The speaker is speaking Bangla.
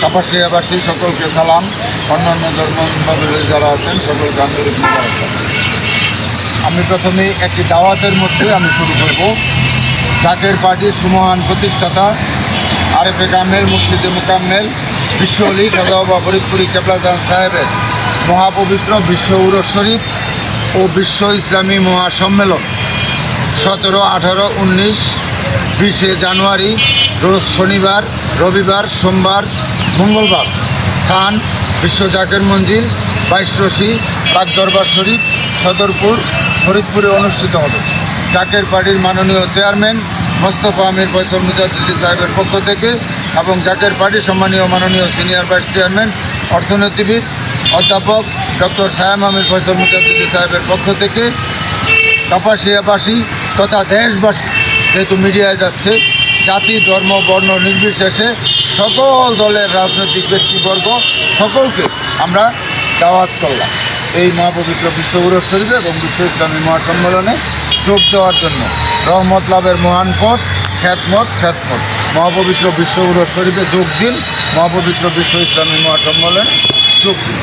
কাপাসিয়াবাসী সকলকে সালাম, অন্যান্য ধর্মাবলম্বী যারা আছেন সকলকে আন্তরিক মোবারকবাদ। আমি প্রথমেই একটি দাওয়াতের মধ্যে আমি শুরু করব। জাকের পার্টির সুমহান প্রতিষ্ঠাতা আরেফে কামেল মুর্শিদে মুকাম্মেল বিশ্ব অলি খাজা বাবা ফরিদপুরি কেবলাজান সাহেবের মহাপবিত্র বিশ্ব উরস শরীফ ও বিশ্ব ইসলামী মহাসম্মেলন 17, 18, 19, 20 জানুয়ারি রোজ শনিবার, রবিবার, সোমবার, মঙ্গলবার। স্থান বিশ্ব জাকের মঞ্জিল, 22 রশি, পাক দরবার শরীফ, সদরপুর, ফরিদপুরে অনুষ্ঠিত হবে। জাকের পার্টির মাননীয় চেয়ারম্যান মোস্তফা আমির ফয়সাল মুজাদ্দিদি সাহেবের পক্ষ থেকে এবং জাকের পার্টির সম্মানীয় মাননীয় সিনিয়র ভাইস চেয়ারম্যান অর্থনীতিবিদ অধ্যাপক ডক্টর সায়াম আমির ফয়সাল মুজাদ্দিদি সাহেবের পক্ষ থেকে কাপাসিয়াবাসী তথা দেশবাসী, যেহেতু মিডিয়ায় যাচ্ছে, জাতি ধর্ম বর্ণ নির্বিশেষে সকল দলের রাজনৈতিক ব্যক্তিবর্গ সকলকে আমরা দাওয়াত করলাম এই মহাপবিত্র বিশ্ব উরস শরীফে এবং বিশ্ব ইসলামী মহাসম্মেলনে যোগ দেওয়ার জন্য। রহমত লাভের মহান পথ খ্যাতমত মহাপবিত্র বিশ্ব উরস শরীফে যোগ দিন, মহাপবিত্র বিশ্ব ইসলামী মহাসম্মেলনে যোগ দিন।